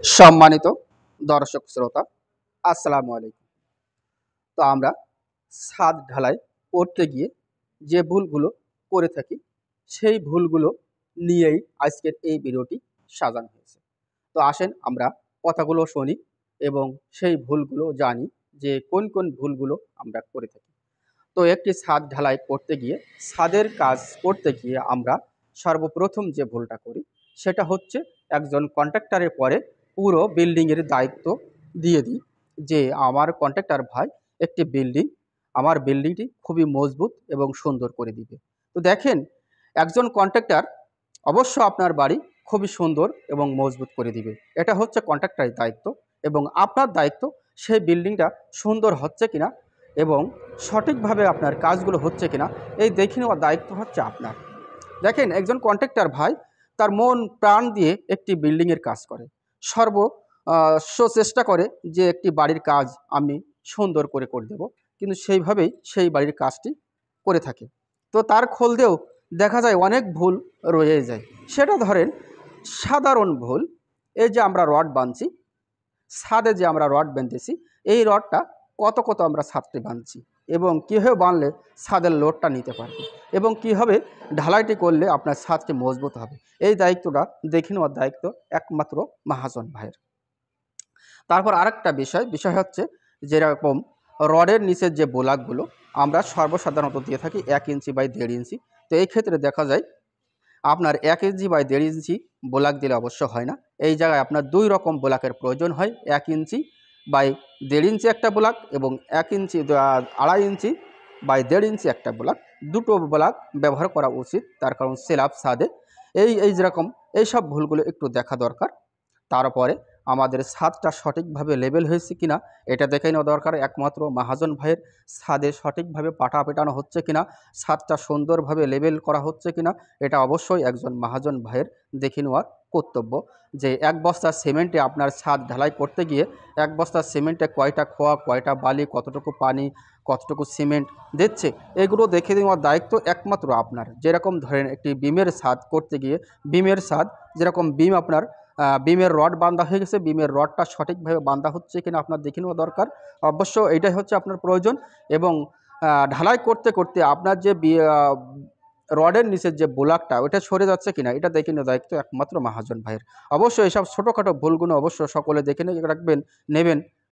সম্মানিত দর্শক শ্রোতা, আসসালামু আলাইকুম। তো আমরা ছাদ ঢালাই করতে গিয়ে যে ভুলগুলো করে থাকি সেই ভুলগুলো নিয়েই আজকের এই ভিডিওটি সাজানো হয়েছে। তো আসেন আমরা কথাগুলো শুনি এবং সেই ভুলগুলো জানি যে কোন কোন ভুলগুলো আমরা করে থাকি। তো একটি ছাদ ঢালাই করতে গিয়ে ছাদের কাজ করতে গিয়ে আমরা সর্বপ্রথম যে ভুলটা করি সেটা হচ্ছে একজন কন্ট্রাক্টরের পরে পুরো বিল্ডিংয়ের দায়িত্ব দিয়ে দিই যে আমার কন্ট্রাক্টর ভাই একটি বিল্ডিং আমার বিল্ডিংটি খুবই মজবুত এবং সুন্দর করে দিবে। তো দেখেন, একজন কন্ট্রাক্টর অবশ্য আপনার বাড়ি খুবই সুন্দর এবং মজবুত করে দিবে, এটা হচ্ছে কন্ট্রাক্টরের দায়িত্ব। এবং আপনার দায়িত্ব সেই বিল্ডিংটা সুন্দর হচ্ছে কিনা এবং সঠিকভাবে আপনার কাজগুলো হচ্ছে কিনা এই দেখে নেওয়ার দায়িত্ব হচ্ছে আপনার। দেখেন, একজন কন্ট্রাক্টর ভাই তার মন প্রাণ দিয়ে একটি বিল্ডিংয়ের কাজ করে, চেষ্টা করে যে একটি বাড়ির কাজ আমি সুন্দর করে দেব, কিন্তু সেইভাবেই সেই বাড়ির কাজটি করে থাকে। তো তার খোলদেও দেখা যায় অনেক ভুল রয়ে যায়। সেটা ধরেন সাধারণ ভুল, এই যে আমরা রড বাঁধছি ছাদে, যে আমরা রড বেঁধেছি এই রডটা কত আমরা ছাদটি বাঁধছি এবং কীভাবে বাঁধলে ছাদের লোডটা নিতে পারবে এবং কীভাবে ঢালাইটি করলে আপনার ছাদটি মজবুত হবে, এই দায়িত্বটা দেখে নেওয়ার দায়িত্ব একমাত্র মহাজন ভাইয়ের। তারপর আরেকটা বিষয় হচ্ছে যেরকম রডের নিচের যে বোলাকগুলো আমরা সর্বসাধারণত দিয়ে থাকি 1 ইঞ্চি বাই 1.5 ইঞ্চি। তো এই ক্ষেত্রে দেখা যায় আপনার 1 ইঞ্চি বাই 1.5 ইঞ্চি বোলাক দিলে অবশ্য হয় না, এই জায়গায় আপনার 2 রকম বোলাকের প্রয়োজন হয়। 1 ইঞ্চি বাই 1.5 ইঞ্চি একটা বোলাক এবং 1 ইঞ্চি 2.5 ইঞ্চি বাই 1.5 ইঞ্চি একটা বোলাক, দুটো বোলাক ব্যবহার করা উচিত। তার কারণ সেলাব ছাদে এই যেরকম এইসব ভুলগুলো একটু দেখা দরকার। তারপরে আমাদের ছাদটা সঠিকভাবে লেবেল হয়েছে কিনা এটা দেখে নেওয়া দরকার। একমাত্র মহাজন ভাইয়ের ছাদে সঠিকভাবে পাটা পেটানো হচ্ছে কিনা, ছাদটা সুন্দরভাবে লেবেল করা হচ্ছে কিনা, এটা অবশ্যই একজন মহাজন ভাইয়ের দেখে নেওয়ার কর্তব্য। যে এক বস্তা সিমেন্টে আপনার ছাদ ঢালাই করতে গিয়ে এক বস্তা সিমেন্টে কয়টা খোয়া, কয়টা বালি, কতটুকু পানি, কতটুকু সিমেন্ট দিচ্ছে, এগুলো দেখে নেওয়ার দায়িত্ব একমাত্র আপনার। যেরকম ধরেন একটি বিমের ছাদ করতে গিয়ে বিমের ছাদ যেরকম বিম আপনার বিমের রড বাঁধা হয়ে গেছে, বিমের রডটা সঠিকভাবে বাঁধা হচ্ছে কিনা আপনার দেখে নেওয়া দরকার। অবশ্য এটাই হচ্ছে আপনার প্রয়োজন। এবং ঢালাই করতে করতে আপনার যে রডের নিচের যে বোলাকটা ওটা সরে যাচ্ছে কিনা এটা দেখে নেওয়া দায়িত্ব একমাত্র মহাজন ভাইয়ের। অবশ্যই এসব ছোটোখাটো ভুলগুলো অবশ্য সকলে দেখে রাখবেন, নেবেন